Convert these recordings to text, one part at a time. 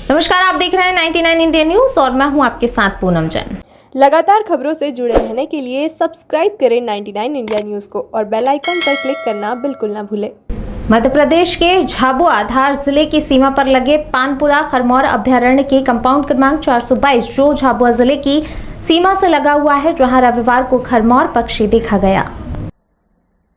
नमस्कार, आप देख रहे हैं 99 इंडिया न्यूज और मैं हूं आपके साथ पूनम जैन। लगातार खबरों से जुड़े रहने के लिए सब्सक्राइब करें 99 इंडिया न्यूज़ को और बेल आइकन पर क्लिक करना बिल्कुल ना भूलें। मध्य प्रदेश के झाबुआ धार जिले की सीमा पर लगे पानपुरा खरमौर अभ्यारण्य के कंपाउंड क्रमांक 422 जो झाबुआ जिले की सीमा से लगा हुआ है, जहां रविवार को खरमौर पक्षी देखा गया।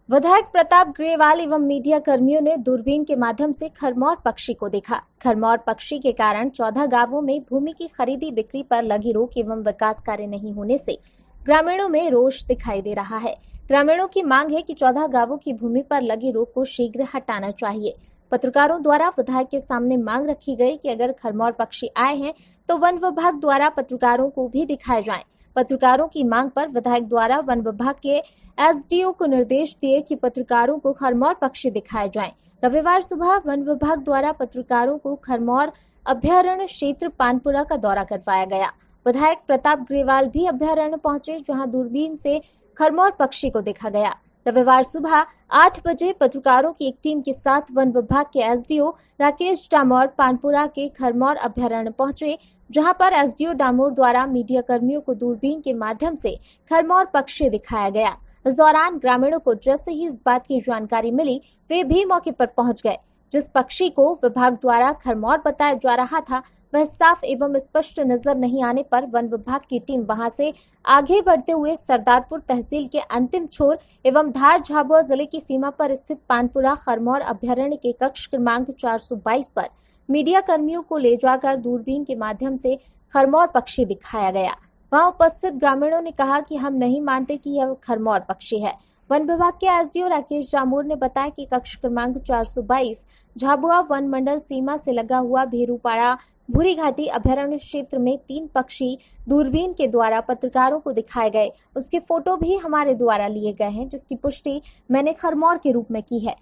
विधायक प्रताप ग्रेवाल एवं मीडिया कर्मियों ने दूरबीन के माध्यम से खरमौर पक्षी को देखा। खरमौर पक्षी के कारण 14 गांवों में भूमि की खरीदी बिक्री पर लगी रोक एवं विकास कार्य नहीं होने से ग्रामीणों में रोष दिखाई दे रहा है। ग्रामीणों की मांग है कि 14 गांवों की भूमि पर लगी रोक को शीघ्र हटाना चाहिए। पत्रकारों द्वारा विधायक के सामने मांग रखी गई कि अगर खरमौर पक्षी आए हैं तो वन विभाग द्वारा पत्रकारों को भी दिखाए जाएं। पत्रकारों की मांग पर विधायक द्वारा वन विभाग के एसडीओ को निर्देश दिए कि पत्रकारों को खरमौर पक्षी दिखाए जाएं। रविवार सुबह वन विभाग द्वारा पत्रकारों को खरमौर अभ्यारण्य क्षेत्र पानपुरा का दौरा करवाया गया। विधायक प्रताप ग्रेवाल भी अभ्यारण्य पहुंचे, जहां दूरबीन से खरमौर पक्षी को देखा गया। रविवार सुबह 8 बजे पत्रकारों की एक टीम के साथ वन विभाग के एसडीओ राकेश डामोर पानपुरा के खरमौर अभ्यारण्य पहुंचे, जहां पर एसडीओ डामोर द्वारा मीडिया कर्मियों को दूरबीन के माध्यम से खरमौर पक्षी दिखाया गया। इस दौरान ग्रामीणों को जैसे ही इस बात की जानकारी मिली, वे भी मौके पर पहुंच गए। जिस पक्षी को विभाग द्वारा खरमौर बताया जा रहा था, वह साफ एवं स्पष्ट नजर नहीं आने पर वन विभाग की टीम वहां से आगे बढ़ते हुए सरदारपुर तहसील के अंतिम छोर एवं धार झाबुआ जिले की सीमा पर स्थित पानपुरा खरमौर अभ्यारण्य के कक्ष क्रमांक 422 पर मीडिया कर्मियों को ले जाकर दूरबीन के माध्यम से खरमौर पक्षी दिखाया गया। वहां उपस्थित ग्रामीणों ने कहा कि हम नहीं मानते कि यह खरमौर पक्षी है। वन विभाग के एसडीओ राकेश डामोर ने बताया कि कक्ष क्रमांक 422 झाबुआ वन मंडल सीमा से लगा हुआ भेरूपाड़ा भूरी घाटी अभ्यारण्य क्षेत्र में 3 पक्षी दूरबीन के द्वारा पत्रकारों को दिखाए गए। उसके फोटो भी हमारे द्वारा लिए गए हैं, जिसकी पुष्टि मैंने खरमौर के रूप में की है।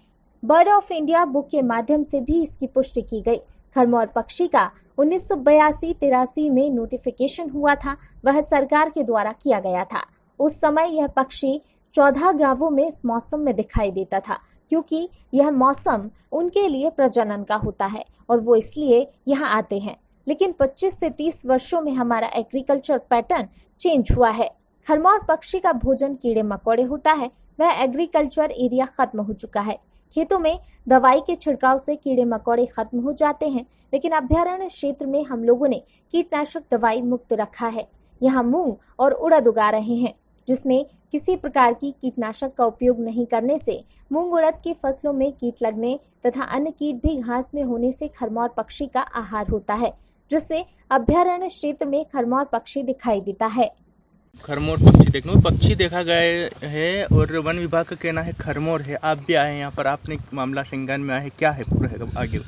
बर्ड ऑफ इंडिया बुक के माध्यम से भी इसकी पुष्टि की गई। खरमौर पक्षी का 1982-83 में नोटिफिकेशन हुआ था, वह सरकार के द्वारा किया गया था। उस समय यह पक्षी 14 गांवों में इस मौसम में दिखाई देता था, क्योंकि यह मौसम उनके लिए प्रजनन का होता है और वो इसलिए यहाँ आते हैं। लेकिन 25 से 30 वर्षों में हमारा एग्रीकल्चर पैटर्न चेंज हुआ है। खरमौर पक्षी का भोजन कीड़े मकोड़े होता है। वह एग्रीकल्चर एरिया खत्म हो चुका है। खेतों में दवाई के छिड़काव से कीड़े मकोड़े खत्म हो जाते हैं, लेकिन अभ्यारण्य क्षेत्र में हम लोगों ने कीटनाशक दवाई मुक्त रखा है। यहाँ मूंग और उड़द उगा रहे हैं, जिसमें किसी प्रकार की कीटनाशक का उपयोग नहीं करने से मूंग उड़द की फसलों में कीट लगने तथा अन्य कीट भी घास में होने से खरमौर पक्षी का आहार होता है, जिससे अभ्यारण्य क्षेत्र में खरमौर पक्षी दिखाई देता है। खरमौर पक्षी देखने पक्षी देखा गया है और वन विभाग का कहना है खरमौर है। आप भी आए हैं यहाँ पर, आपने मामला संज्ञान में आए, क्या है पूरा आगे?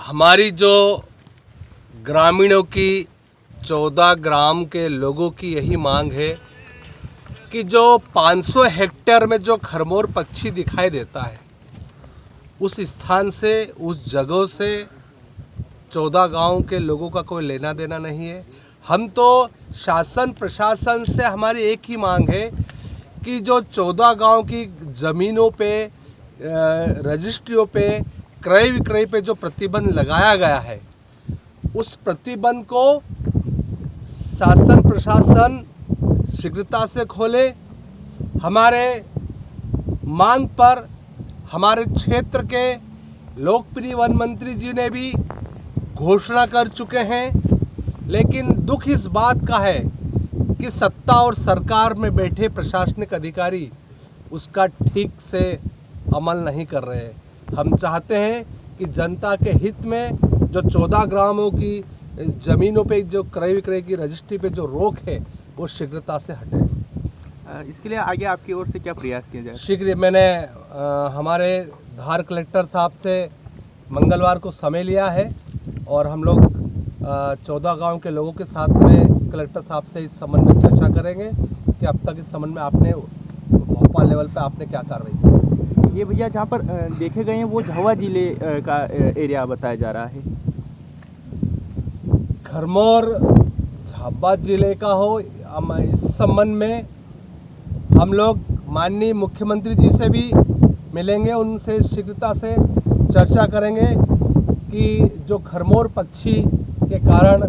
हमारी जो ग्रामीणों की 14 ग्राम के लोगों की यही मांग है कि जो 500 हेक्टेयर में जो खरमौर पक्षी दिखाई देता है, उस स्थान से, उस जगह से 14 गांव के लोगों का कोई लेना देना नहीं है। हम तो शासन प्रशासन से हमारी एक ही मांग है कि जो 14 गांव की ज़मीनों पे, रजिस्ट्रियों पे, क्रय विक्रय पे जो प्रतिबंध लगाया गया है, उस प्रतिबंध को शासन प्रशासन शीघ्रता से खोले। हमारे मांग पर हमारे क्षेत्र के लोकप्रिय वन मंत्री जी ने भी घोषणा कर चुके हैं, लेकिन दुख इस बात का है कि सत्ता और सरकार में बैठे प्रशासनिक अधिकारी उसका ठीक से अमल नहीं कर रहे हैं। हम चाहते हैं कि जनता के हित में जो 14 ग्रामों की ज़मीनों पे जो क्रय विक्रय की रजिस्ट्री पे जो रोक है, वो शीघ्रता से हटे। इसके लिए आगे आपकी ओर से क्या प्रयास किया जाए? शीघ्र मैंने हमारे धार कलेक्टर साहब से मंगलवार को समय लिया है और हम लोग 14 गांव के लोगों के साथ में कलेक्टर साहब से इस संबंध में चर्चा करेंगे कि अब तक इस संबंध में आपने भोपाल लेवल पे आपने क्या कार्रवाई की। ये भैया जहाँ पर देखे गए हैं वो झाबुआ जिले का एरिया बताया जा रहा है। खरमौर झाबुआ जिले का हो, इस संबंध में हम लोग माननीय मुख्यमंत्री जी से भी मिलेंगे, उनसे शीघ्रता से चर्चा करेंगे। कि जो खरमोर पक्षी के कारण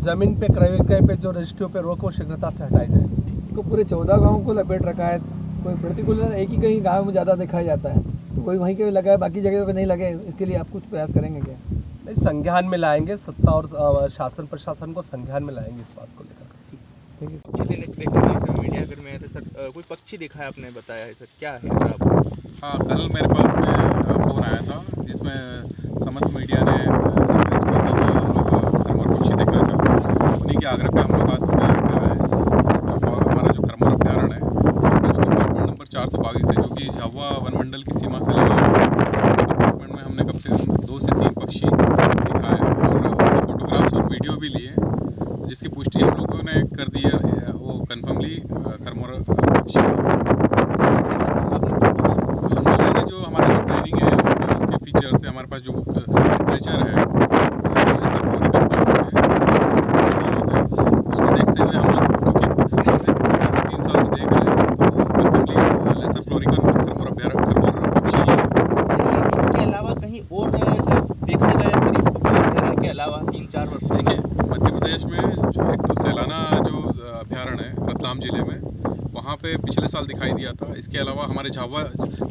ज़मीन पे क्रय विक्रय पे जो रजिस्ट्रियों पे रोक वो शीघ्रता से हटाई जाए। को पूरे 14 गाँव को लपेट रखा है। कोई प्रतिकूल एक ही कहीं गाँव में ज़्यादा दिखाया जाता है, तो कोई वहीं के लगा है, बाकी जगह पे नहीं लगे। इसके लिए आप कुछ प्रयास करेंगे क्या? नहीं, संज्ञान में लाएंगे, सत्ता और शासन प्रशासन को संज्ञान में लाएंगे इस बात को लेकर। ठीक है। पक्षी देखने गए थे मीडिया घर में आए थे सर, कोई पक्षी देखा है आपने बताया है सर, क्या है सर आप? हाँ, कल मेरे पास में फ़ोन आया था जिसमें समस्त मीडिया ने रिक्वेस्ट की थी कि हम लोग खरमोर पक्षी देखना चाहते हैं। उन्हीं के आग्रह पे हम लोग आज सुबह यहाँ पे आए। जो हमारा जो खरमोर अभ्यारण्य है उसमें जो कंपार्टमेंट नंबर 422 है, जो कि झाबुआ वन मंडल की सीमा से लगा हुआ है, उस कंपार्टमेंट में हमने कम से कम 2 से 3 पक्षी दिखाए और उसके फोटोग्राफ्स और वीडियो भी लिए, जिसकी पुष्टि हम लोगों ने कर दी है। वो कन्फर्मली खरमोर पक्षी हम लोगों ने जो हमारा जो ट्रेनिंग है और जो उसके फीचर्स है, हमारे पास जो टेम्परेचर है, लेज़र फ्लोरिकन बर्ड्स है, वीडियोस है, उसको देखते हुए हम लोग क्योंकि 2 से 3 साल से देख रहे हैं, तो कन्फर्मली लेज़र फ्लोरिकन खरमोर पक्षी है। सर इसके अलावा कहीं और देखा गया सर इस अभ्यारण्य के अलावा 3-4 वर्ष से? देखिए, मध्य प्रदेश में जो एक तो सैलाना जो अभ्यारण्य है रतलाम जिले में, वहाँ पे पिछले साल दिखाई दिया था। इसके अलावा हमारे झाबुआ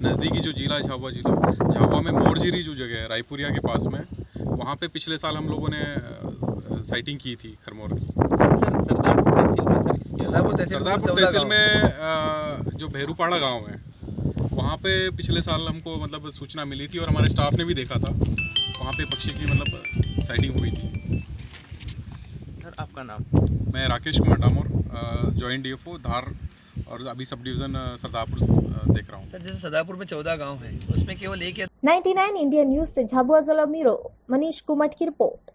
नज़दीकी जो जिला है, झाबुआ में मोरजिरी जो जगह है रायपुरिया के पास में, वहाँ पे पिछले साल हम लोगों ने साइटिंग की थी खरमोर की। सर सरदारपुर तहसील में सर इसके अलावा सरदारपुर तहसील में जो भेरूपाड़ा गांव है, वहाँ पे पिछले साल हमको मतलब सूचना मिली थी और हमारे स्टाफ ने भी देखा था, वहाँ पे पक्षी की मतलब साइटिंग हुई थी। सर आपका नाम? मैं राकेश कुमार डामोर, जॉइंट डीएफओ धार, और अभी सब डिवीज़न सरदारपुर देख रहा हूँ। सर, जैसे सरदारपुर में 14 गांव हैं, उसमें केवल एक या 99 इंडिया न्यूज से झाबुआ जिला ब्यूरो मनीष कुमट की रिपोर्ट।